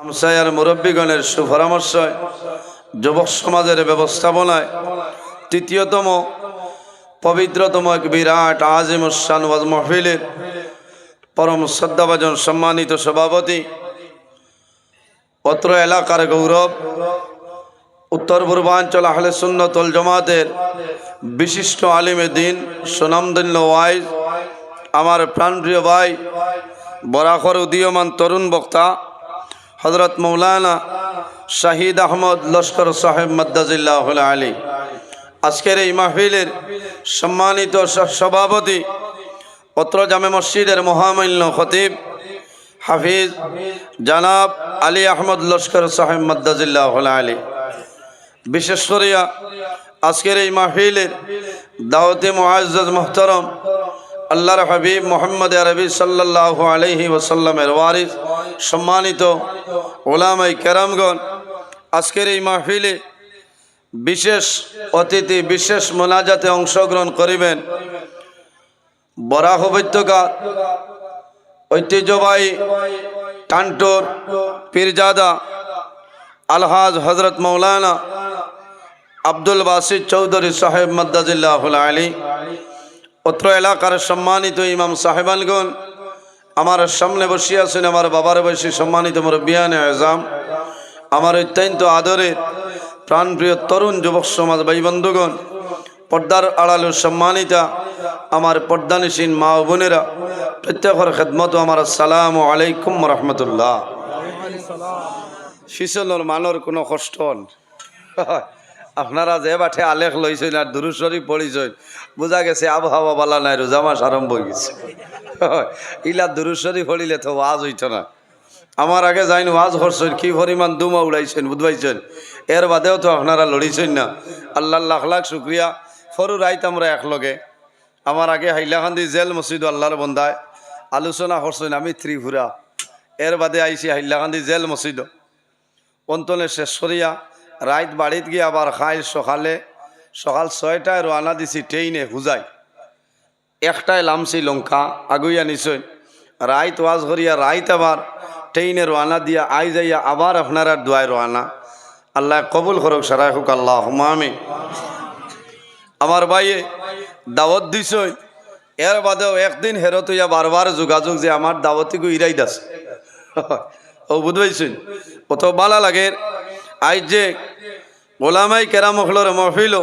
মুসাইয়ার মুরব্বীগণের সুপরামর্শয় যুবক সমাজের ব্যবস্থাপনায় তৃতীয়তম পবিত্রতম এক বিরাট আজিমুশান ওয়াজ মাহফিলের পরম শ্রদ্ধাভাজন সম্মানিত সভাপতি, অত্র এলাকার গৌরব, উত্তর পূর্বাঞ্চল আহলে সুন্নাত ওয়াল জামাতের বিশিষ্ট আলিমে দিন, সুনামধন্য ওয়াইজ, আমার প্রাণপ্রিয় ভাই, বরাকর উদীয়মান তরুণ বক্তা হযরত মৌলানা শাহিদ আহমদ লস্কর সাহেব মাদ্দাজিল্লাহুল আলী, আজকের এই মাহফিলের সম্মানিত সভাপতি, অত্র জামে মসজিদের মহামান্য খতিব হাফিজ জনাব আলী আহমদ লস্কর সাহেব মাদ্দাজিল্লাহুল আলী, বিশেষ করিয়া আজকের এই মাহফিলের দাওয়াতে মুআজ্জাজ মুহতারম আল্লাহর হাবিব মুহাম্মদ আরবি সাল্লাল্লাহু আলাইহি ওয়াসাল্লামের ওয়ারিস সম্মানিত উলামায়ে কেরামগণ, আজকের এই মাহফিলে বিশেষ অতিথি, বিশেষ মোনাজাতে অংশগ্রহণ করিবেন বরাক উপত্যকার ঐতিহ্যবাহী টানটোর পীরজাদা আলহাজ হযরত মৌলানা আব্দুল বাসিত চৌধুরী সাহেব মাদ্দাজিল্লাহুল আলী, অত্র এলাকার সম্মানিত ইমাম সাহেবানগণ, আমার সামনে বসিয়া আছেন আমার বাবার বয়সী সম্মানিত মুরব্বিয়ানে আযম, আমার অত্যন্ত আদরের প্রাণপ্রিয় তরুণ যুবক সমাজ ভাই বন্ধুগণ, পর্দার আড়ালো সম্মানিতা আমার পর্দানিসীন মা ও বোনেরা, প্রত্যেকের খেদমত আমার আসসালামু আলাইকুম রহমতুল্লাহ। শিশলর মানর কোনো কষ্ট আপনারা যে বাঠে আলেখ লইছেন আর দুরূদ শরীফ পড়িছেন, বোঝা গেছে আবহাওয়া বালা নাই, রোজা মাস আরম্ভ হয়ে গেছে। ইলা দুরূদ শরীফ পড়িলে তো ওয়াজ হইত না। আমার আগে যাইন ওয়াজ করছেন, কি পরিমাণ দুমা উড়াইছেন বুঝবাইছেন, এর বাদেও তো আপনারা লড়িছেন না। আল্লাহ লাখ লাখ শুক্রিয়া। ফরু রাইত আমরা একলগে, আমার আগে হাইলাকান্দি জেল মসজিদ আল্লাহর বন্দায় আলোচনা করছেন, আমি ত্রিপুরা, এর বাদে আইসি হাইলাকান্দি জেল মসজিদ অন্তনে শেষ করিয়া রাইত বাড়িত গিয়ে আবার খাই সকাল 6টায় রওনা দিছি ট্রেইনে হুজাই, 1টায় লামছি লঙ্কা আগুইয়া নিছই, রাইত ওয়াজ করিয়া রাইত আবার ট্রেইনে রওনা দিয়া আই যাইয়া আবার আপনারা দোয়ায় রওনা। আল্লাহ কবুল করুক, সারাই হোক আল্লাহুম্মা আমিন। আমার ভাইয়ে দাওয়াত দিছই, এর বাদেও একদিন হেরত হইয়া বারবার যোগাযোগ যে আমার দাওয়াতিকে ইরাই দাস ও বুঝবাইছেন, কত ভালো লাগে। আজ যে ওলামায়ে কেরাম হলর মহফিল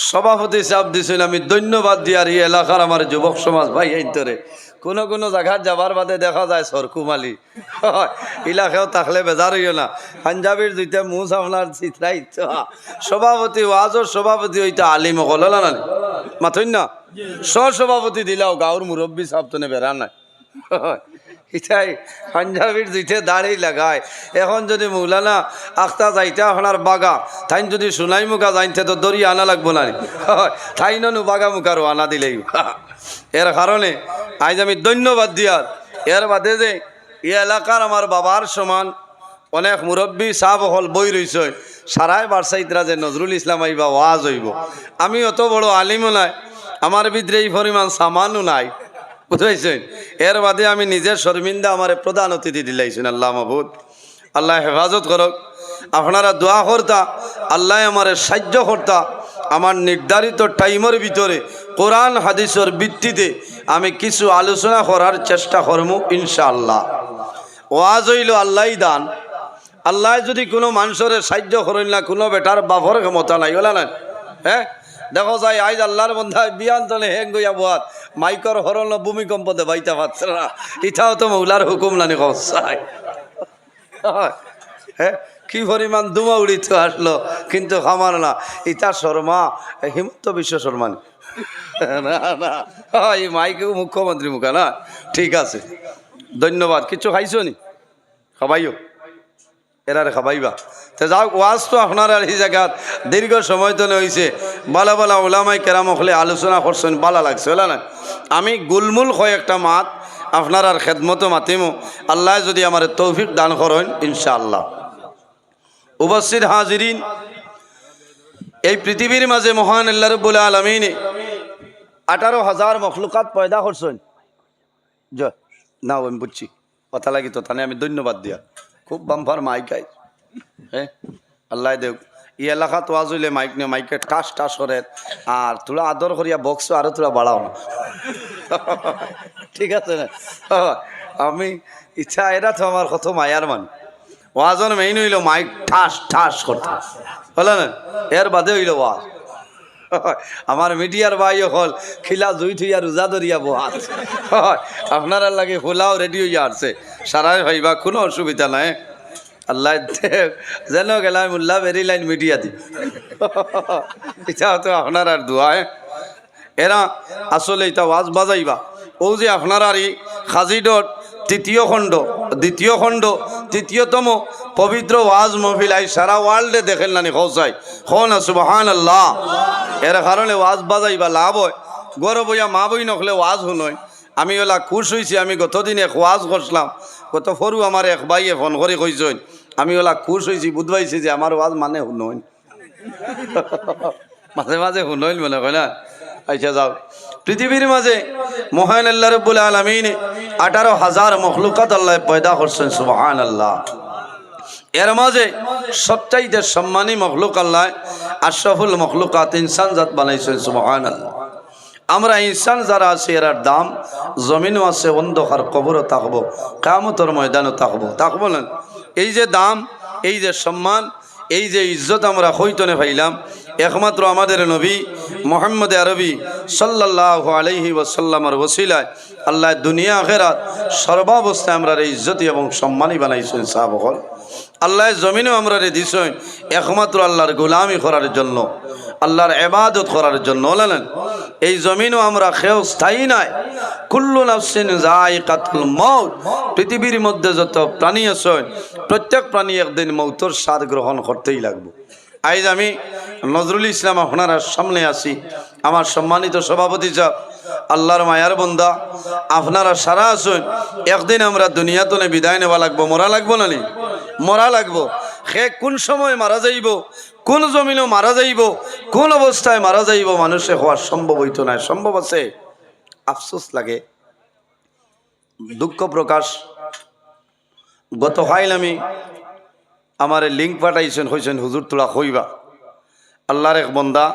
সভাপতি সাহেব দিছিল, আমি ধন্যবাদ দিয়ার এই এলাকার আমার যুবক সমাজ ভাই এইতরে কোনো কোনো জায়গায় যাবার বাদে দেখা যায় সরকুমালি ইলাকাও থাকলে বেজার হইও না। পাঞ্জাবির দুইটা মুজ আপনার চিত্রাই সভাপতি ওয়াজর সভাপতি হইতে আলিম হল না মাথইন না, সভাপতি দিলাও গাঁর মুরব্বী সাহেব তো বেড়া নাই। ইটাই পাঞ্জাবির দুইটা দাড়ি লাগায়। এখন যদি মৌলানা আখতা যাইতে আপনার বাগা তাইন যদি সোনাই মুখা যাইতে তো দড়ি আনা লাগবো না, তাইনু বাগা মুখারও আনা দিলেই। এর কারণে আজ আমি ধন্যবাদ দিয়ার। এর বাদে যে এই এলাকার আমার বাবার সমান অনেক মুরব্বী সাহেব হল বই রইছে, সারাই বারসাইতরা যে নজরুল ইসলাম আইবা ওয়াজ হইব, আমি অত বড় আলিমও নাই, আমার ভিতরে এই পরিমাণ সামানও নাই বুঝাইছেন। এর বাদে আমি নিজের শর্মিন্দা আমার প্রধান অতিথি দিলাইছেন। আল্লাহ মাহবুদ, আল্লাহ হেফাজত করক। আপনারা দোয়া করতা, আল্লাহ আমার সাহায্য করতা, আমার নির্ধারিত টাইমের ভিতরে কোরআন হাদিসের ভিত্তিতে আমি কিছু আলোচনা করার চেষ্টা করবো ইনশাআল্লাহ। ওয়াজ হইল আল্লাহই দান, আল্লাহ যদি কোনো মানুষের সাহায্য করেন না, কোনো বেটার বাপর ক্ষমতা নাই ওলা না। হ্যাঁ দেখো যাই আজ আল্লাহর বন্ধায় বিয়ান তলে হেং গইয়া বোয়াত মাইকর হরণ ভূমিকম্প দে বাইতা পাচ্ছে না, ইটাও তো মৌলার হুকুম নানি কসাই। হ্যাঁ কি পরিমাণ দুমা উড়িত আসলো, কিন্তু আমার না ইটা শর্মা হিমন্ত বিশ্ব শর্মা না না, এই মাইকে মুখ্যমন্ত্রী মুখা না। ঠিক আছে, ধন্যবাদ। কিছু খাইছো নি? খাবাইও এরারে খাবাইবা তো যাও। ওয়াজ তো আপনার এই জায়গাত দীর্ঘ সময় তো হয়েছে, বালা বালা ওলামায়ে কেরাম হলে আলোচনা করছেন, বালা লাগছে ওলা না। আমি গুলমুল হয় একটা মাত আপনার আর খেদমতো মাতিমো, আল্লাহ যদি আমার তৌফিক দান করেন ইনশাআল্লাহ। উপস্থিত হাজিরিন, এই পৃথিবীর মাঝে মহান আল্লাহ রাব্বুল আলামিন 18,000 মখলুকাত পয়দা করছেন। না আমি বুঝছি কথা লাগি তো, তানে আমি ধন্যবাদ দিয়া খুব বাম্পার মাইক আই হ্যাঁ আল্লাহ দেখ ই এলাকা তো আজ হইলে মাইক নে মাইকে ঠাস ঠাস করে আর তোরা আদর করিয়া বক্স আরো তোরা বাড়াও না ঠিক আছে না আমি ইচ্ছা এরা তো আমার কত মায়ার মান ওয়াজন মেইন হইল মাইক ঠাস ঠাস করতে বলে না এর বাদে হইল ওয়াজ আমার মিডিয়ার ভাই হল খিলা জুই থুইয়া রোজা ধরিয়া বহাত আপনারা লাগে খোলাও রেডি হইয়া আসছে সারাই ভাইবা কোনো অসুবিধা নাই আল্লাহ যেন গেলাম উল্লাহ ভেরি লাইন মিডিয়া দি এটা তো আপনার আর দোয়ায় এরা আসলে এটা ওয়াজ বাজাইবা ও যে আপনার আর খাজিডর তৃতীয় খণ্ড দ্বিতীয় খণ্ড তৃতীয়তম পবিত্র ওয়াজ মহফিল আই সারা ওয়ার্ল্ডে দেখেন নানি খোঁচাই খন সুবহানাল্লাহ এর কারণে ওয়াজ বাজাইবা লাভ হয় গরব হইয়া মা বই নখলে ওয়াজ শুনই আমি ওলা খুশ হয়েছি আমি গতদিন এক ওয়াজ করছিলাম কত সরু আমার এক ভাইয়ে ফোন করে কইছেন আমি ওলা খুশ হয়েছি বুধবাইছি যে আমার ওয়াজ মানে শুনই মাঝে মাঝে শুনইল মনে হয় না আচ্ছা যাও পৃথিবীর মাঝে মহান আল্লাহ রাব্বুল আলামিন 18,000 মখলুকাত আল্লাহ পয়দা করছেন সুবহানাল্লাহ এর মাঝে সবচাইতে সম্মানী মখলুক আল্লাহ আশরাফুল মখলুকাত ইনসান জাত বানাইছেন সুবহানাল্লাহ আমরা ইনসান যারা আছি এর দাম জমিনও আছে অন্ধকার কবরও থাকবো কিয়ামতের ময়দানও থাকবো না এই যে দাম এই যে সম্মান এই যে ইজ্জত আমরা হইতনে পাইলাম একমাত্র আমাদের নবী মুহাম্মদ আরবি সাল্লাল্লাহু আলাইহি ওয়াসাল্লামের ওসিলায় আল্লাহ দুনিয়া আখিরাত সর্বাবস্থায় আমরা ইজ্জত এবং সম্মানী বানাইছেন সাহাবগণ আল্লাহ জমিনেও আমরা দিছেন একমাত্র আল্লাহর গোলামি করার জন্য আল্লাহর ইবাদত করার জন্য বলেন এই জমিনও আমরা কেউ স্থায়ী নাই কুল্লু নাফসিন যায়িকাতুল মউত পৃথিবীর মধ্যে যত প্রাণী আছে প্রত্যেক প্রাণী একদিন মৌতের স্বাদ গ্রহণ করতেই লাগবে আজ আমি নজরুল ইসলাম আপনার সামনে আছি আমার সম্মানিত সভাপতি সাহেব আল্লাহর মায়ার বন্দা আপনারা সারা আছেন একদিন আমরা দুনিয়াতনে বিদায় নেওয়া লাগবো মরা লাগবো না নি মরা লাগবো সে কোন সময় মারা যাইব কোন জমিনও মারা যাইব কোন অবস্থায় মারা যাইব মানুষে হওয়া সম্ভব হইতো না সম্ভব আছে আফসোস লাগে দুঃখ প্রকাশ গত হাইল আমি আমার লিঙ্ক পাঠাইছেন হয়েছেন হুজুর তোলা হইবা আল্লাহর এক বন্দা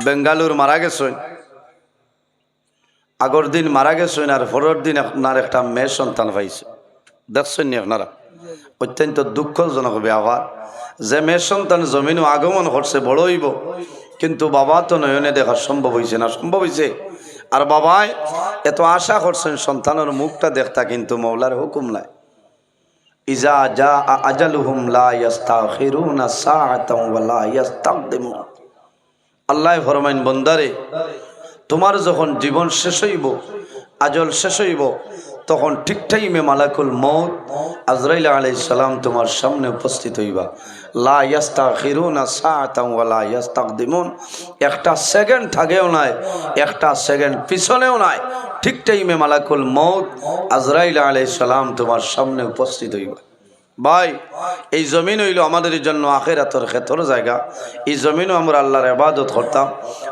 বেঙ্গালুর মারা গেছেন আগর দিন মারা গেছেন আর পরের দিন আপনার একটা মেয়ে সন্তান পাইছে দেখছেন নি আপনারা অত্যন্ত দুঃখজনক ব্যবহার যে মেয়ে সন্তান জমিনও আগমন করছে বড় হইব কিন্তু বাবা তো নয়নে দেখা সম্ভব হয়েছে না সম্ভব হয়েছে আর বাবায় এত আশা করছেন সন্তানের মুখটা দেখতা কিন্তু মৌলার হুকুম নাই ইজা জা আজালুহুম লা ইস্তাখিরুনা সাআতাও ওয়া লা ইস্তাকদিমুন আল্লাহ ফরমাইন বন্দারে তোমার যখন জীবন শেষ হইব আজল শেষ হইব তখন ঠিক টাইমে মালাকুল মউত আজরাইল আলাইহিস সালাম তোমার সামনে উপস্থিত হইবা লা ইস্তাখিরুনা সাআতাও ওয়া লা ইস্তাকদিমুন একটা সেকেন্ড আগেও নাই একটা সেকেন্ড পিছনেও নাই ঠিক টাইমে মালাকুল মউত আজরাইল আলাইহিস সালাম তোমার সামনে উপস্থিত হইবা ভাই এই জমিন হইল আমাদের জন্য আখিরাতের ক্ষেত্র জায়গা এই জমিনও আমরা আল্লাহর ইবাদত করতাম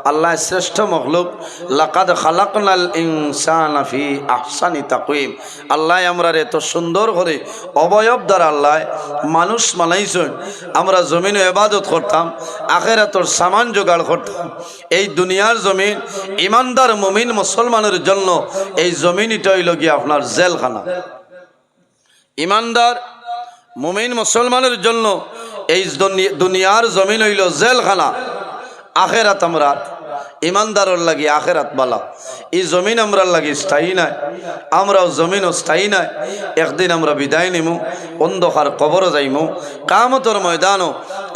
আল্লাহ শ্রেষ্ঠ মখলুক লাকাদ খালাকনাল ইনসানা ফি আহসানি তাকওয়িম আল্লাহ আমরা এত সুন্দর করে অবয়ব দ্বারা আল্লাহ মানুষ বানাইছেন আমরা জমিনে ইবাদত করতাম আখিরাতের সামান জোগাড় করতাম এই দুনিয়ার জমিন ইমানদার মুমিন মুসলমানের জন্য এই জমিনটা হইল গিয়ে আপনার জেলখানা ইমানদার মুমিন মুসলমানের জন্য এই দুনিয়ার জমিন হইল জেলখানা আখেরাত আমরা ইমানদারের লাগি আখেরাত বালা এই জমিন আমরা লাগি স্থায়ী নাই আমরাও জমিনও স্থায়ী নাই একদিন আমরা বিদায় নিমু অন্ধকার কবর যাইমু কিয়ামতের ময়দানও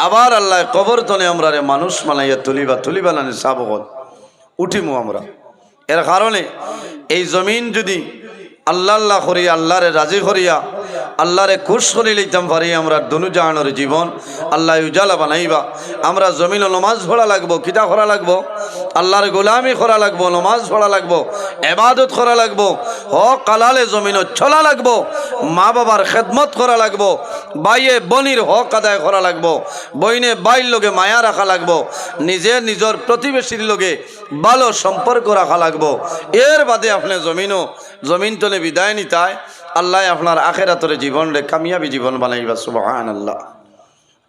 আবার আল্লাহ কবর তনে আমরা মানুষ মানাইয়া তুলিবা না সাবগল উঠিমু আমরা এর কারণে এই জমিন যদি আল্লাহ আল্লাহ করিয়া আল্লাহরে রাজি করিয়া আল্লাহরে খুশ করে লইতাম পারি আমরা দুনু জাহানের জীবন আল্লাহ উজালা বানাইবা আমরা জমিন নমাজ পড়া লাগবো কিতা করা লাগবো আল্লাহর গোলামি করা লাগবো নমাজ পড়া লাগবো ইবাদত করা লাগবো হক কালালে জমিন চলা লাগবো মা বাবার খেদমত করা লাগবো বাইয়ে বনির হক আদায় করা লাগবো বইনে বাইর লগে মায়া রাখা লাগবো নিজের প্রতিবেশীর লগে ভালো সম্পর্ক রাখা লাগবো এর বাদে আপনি জমিন তলে বিদায় নিতায় আল্লাহ আপনার আখেরাতের জীবন রে কামিয়াবি জীবন বানাইবা সুবহানাল্লাহ।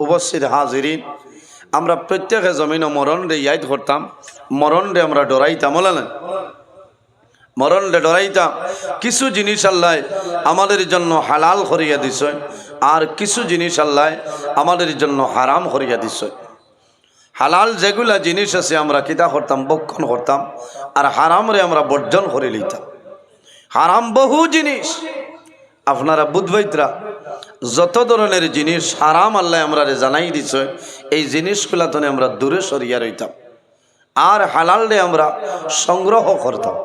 উপস্থিত হাজিরিন, আমরা প্রত্যেকে জমিন ও মরণ রে ইয়াদ করতাম, মরণ রে আমরা ডরাইতাম, বলেন মরণ রে ডরাইতাম। কিছু জিনিস আল্লাহ আমাদের জন্য হালাল করিয়া দিছে, আর কিছু জিনিস আল্লাহ আমাদের জন্য হারাম করিয়া দিছে। হালাল যেগুলা জিনিস আছে আমরা কিতা করতাম, বক্ষণ করতাম, আর হারাম রে আমরা বর্জন করে লইতাম। হারাম বহু জিনিস আপনারা বুধবৈতরা যত ধরনের জিনিস হারাম আল্লাহ আমরা জানাই দিছে, এই জিনিসগুলা তো আমরা দূরে সরিয়া রইতাম, আর হালাল রে আমরা সংগ্রহ করতাম।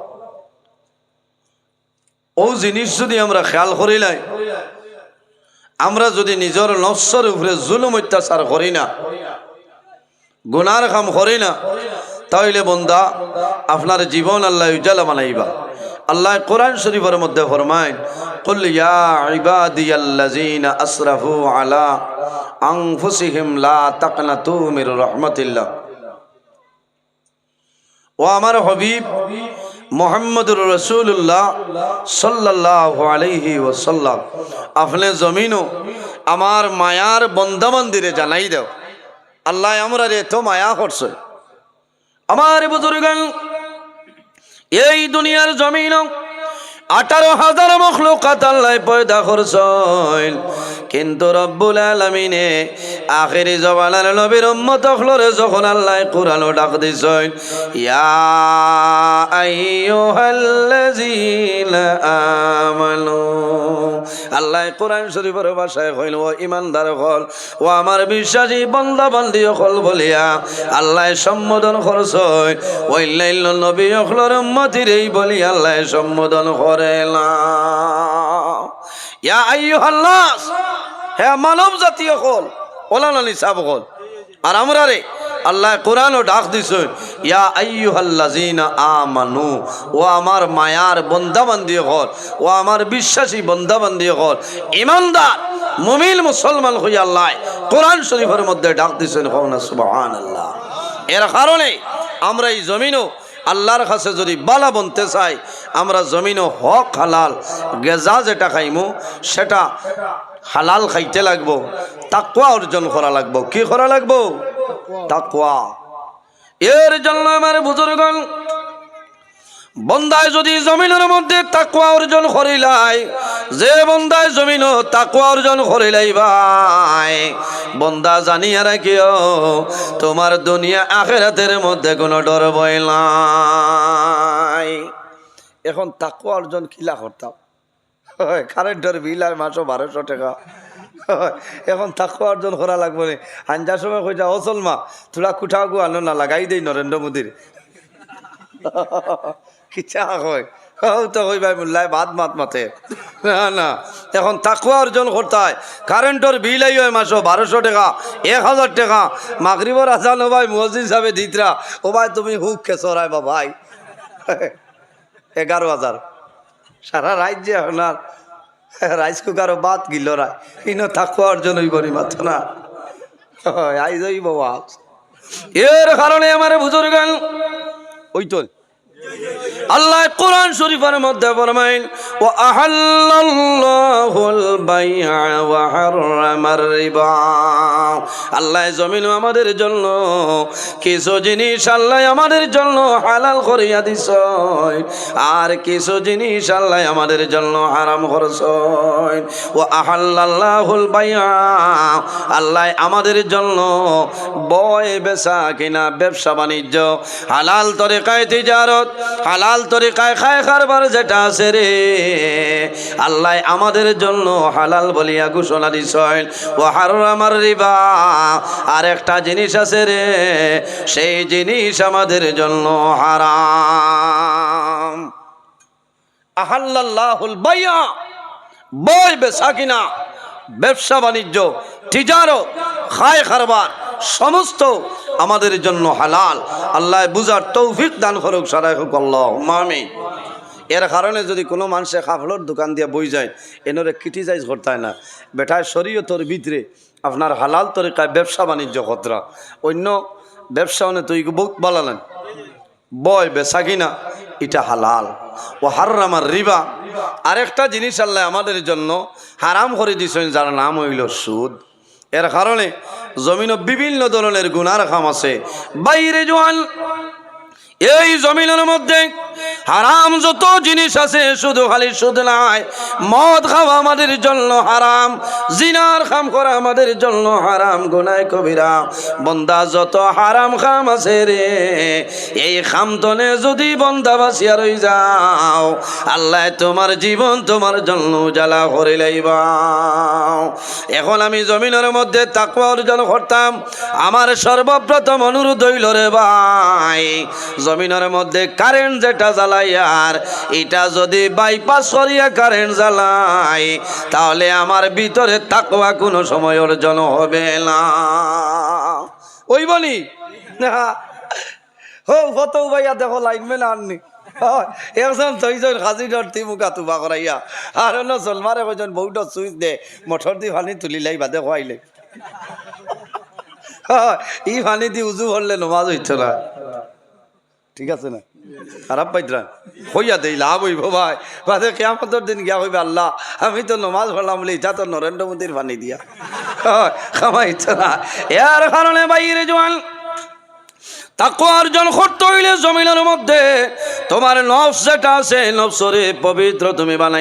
ও জিনিস যদি আমরা খেয়াল করিলাই, আমরা যদি নিজের নফসের উপরে জুলুম অত্যাচার করি না, গুনার কাম করি না, তাইলে বন্দা আপনার জীবন আল্লাহ উজালা বানাইবা। আল্লাহ কোরআন শরীফের মধ্যে ফরমায়, কুল ইয়া ইবাদিয়াল্লাযিনা আসরাফু আলা আনফুসিহিম লা তাকনাতু মির রাহমাতিল্লাহ। ও আমার হাবিব মুহাম্মদুর রাসূলুল্লাহ সাল্লাল্লাহু আলাইহি ওয়াসাল্লাম, আপনি জমিনও আমার মায়ার বন্দাবান্দিরে জানাই দাও, আল্লাহ আমরা রে তো মায়া করছে। আমার বুজুর্গান, এই দুনিয়ার জমিন 18,000 মখলুকাত আল্লাহ পয়দা করছেন, কিন্তু রব্বুল আলামিনে আখিরি জমানার নবীর উম্মত হলরে যখন আল্লাহ কুরআন ডাক দিছেন, ইয়া আইয়ুহাল্লাযীনা আমানু, আল্লাহ কোরআন শরীফের ভাষায় কইল, ও ঈমানদার হল, ও আমার বিশ্বাসী বান্দা বান্দি হল বলিয়া আল্লাহ সম্বোধন করছেন। ওইলাইল নবী হলর উম্মতির এই বলি আল্লাহ সম্বোধন করে না, ইয়া আইয়ুহান নাস, হে মানব জাতীয় হল, ওলানা নিসাব হল। আর আমরা রে আল্লাহ কোরআনও ডাক দিছে, ইয়া আইয়ুহাল্লাযীনা আমানু, ও আমার মায়ার বন্দাবান্দি হল, ও আমার বিশ্বাসী বন্দাবান্দি হল, ঈমানদার মুমিন মুসলমান হইয়া আল্লাহ কোরআন শরীফের মধ্যে ডাক দিছেন, হওনা সুবহানাল্লাহ। এর কারণে আমরা এই জমিনও আল্লাহর কাছে যদি বালা বনতে চাই, আমরা জমিনও হক হালাল গেজা যেটা খাইমু সেটা হালাল খাইতে লাগবো, তাকওয়া অর্জন করা লাগবো। কি করা লাগবো? তাকওয়া। এর জন্য আমার বুজুর্গণ, বন্দায় যদি জমিনের মধ্যে তাকওয়া অর্জন করিলাই, যে বন্দায় জমিন তাকওয়া অর্জন করিলাই ভাই, বন্দা জানিয়া রাখিও তোমার দুনিয়া আখিরাতের মধ্যে কোনো ডর ভয় নাই। এখন তাকওয়া অর্জন কিলা করতাম, কারেন্টের বিল আর মাসও 1200 টাকা। এখন তাকওয়া অর্জন করা লাগবে না। আঞ্জার সময় কইটা, ও চলমা তোরা কুঠা গু আনো না, লাগাই দেই নরেন্দ্র মোদীর। কিচ্ছা হয় তো কই ভাই মোল্লায় বাদ মাত মাতে না না। এখন তাকওয়া অর্জন করতে হয়। কারেন্টর বিল আই হয় মাসও 1200 টাকা, 1000 টাকা। মাগরিবর আজান ও ভাই মুয়াজ্জিন সাহেব দিতরা, ও ভাই তুমি হুক কে চড়াই বা ভাই 11,000 সারা রাজ্যে আপনার রাইস কুকারও বাদ গিল রায়, ইনো তাকওয়া অর্জন হইব নি মাত্র না, আই যাইব বাদ। এর কারণে আমার বুজুর্গান ওই তো আল্লাহ কোরআন শরীফের মধ্যে ফরমাইন, ও আহাল্লাল্লাহুল বাইআ ওয়া হারামার রিবা, আল্লাহ জমিন আমাদের জন্য কিছু জিনিস আল্লাহ আমাদের জন্য হালাল করিয়া দিছেন, আর কিছু জিনিস আল্লাহ আমাদের জন্য হারাম করছেন। ও আহাল্লাল্লাহুল বাইআ, আল্লাহ আমাদের জন্য বয় বেচা কিনা, ব্যবসা বাণিজ্য, হালাল তরিকায় তিজারত, হালাল তরিকায় খায় কারবার যেটা আছে রে, আল্লাহ আমাদের জন্য হালাল বলিয়া ঘোষণা দিছেন। ও হারামার রিবা, আর একটা জিনিস আছে রে, সেই জিনিস আমাদের জন্য হারাম। আহাল্লাল্লাহুল বাইআ, বয় বেচা কিনা, ব্যবসা বাণিজ্য, তিজারত, খায় কারবার সমস্ত আমাদের জন্য হালাল। আল্লাহ বুঝার তৌফিক দান করুক, সারাই হোক আল্লাহুম্মা আমিন। এর কারণে যদি কোনো মানুষে কাপড়ের দোকান দিয়ে বই যায়, এনরে ক্রিটিসাইজ করতে হয় না। বেটায় শরীয়তের ভিতরে আপনার হালাল তরিকায় ব্যবসা বাণিজ্য কতরা, অন্য ব্যবসা অনেক তুই বহুত বালালেন, বয় বেচা কিনা, এটা হালাল। ও হারামার রিবা, আরেকটা জিনিস আল্লাহ আমাদের জন্য হারাম করে দিয়েছেন, যার নাম হইল সুদ। এর কারণে জমিনও বিভিন্ন ধরনের গুনার কাম আছে। বাইরে জোয়ান, এই জমিনের মধ্যে হারাম যত জিনিস আছে, শুধু খালি সুদ নয়, মদ খাওয়া আমাদের জন্য হারাম, জিনার কাম করা আমাদের জন্য হারাম, গুনাহ কবিরা। বন্দা যত হারাম কাম আছে রে, এই খামতনে যদি বন্দা বাঁচিয়া রই যাও, আল্লাহ তোমার জীবন তোমার জন্য উজালা করে লইবা। এখন আমি জমিনের মধ্যে তাকওয়া অর্জন করতাম, আমার সর্বপ্রথম অনুরোধ হইল রে ভাই, জমিনের মধ্যে কারেন্ট যেটা জ্বালাই, আর এটা যদি বাইপাস করিয়া কারেন্ট জ্বালাই, তাহলে আমার ভিতরে তাকওয়া কোনো সময় অর্জন হবে না। ওই বলি হো কত ভাইয়া দেখো লাইনম্যান আননি, একজন দুইজন খাজি ধরতি মুখা তুবা করাইয়া, আর অন্য চলমারে কইজন বউটা সুইচ দে, মোটর দি পানি তুলিলাই বাদে খোয়াইলে, ই পানি দি উজু করলে নমাজ হইত না। ঠিক আছে না? খারাপ পাইতরা হইয়া দেই লাভ হইব ভাই, বাদে কিয়ামতের দিন গিয়া হইবে আল্লাহ আমি তো নমাজ পড়লাম বলে, এটা তো নরেন্দ্র মোদীর পানি দিয়া খামাইছ না। এর কারণে বাইরে জোয়ান, তাকওয়া অর্জন করতে হইলে জমিনের মধ্যে তোমার নফস যেটা আছে, নফসরে পবিত্র তুমি বানাই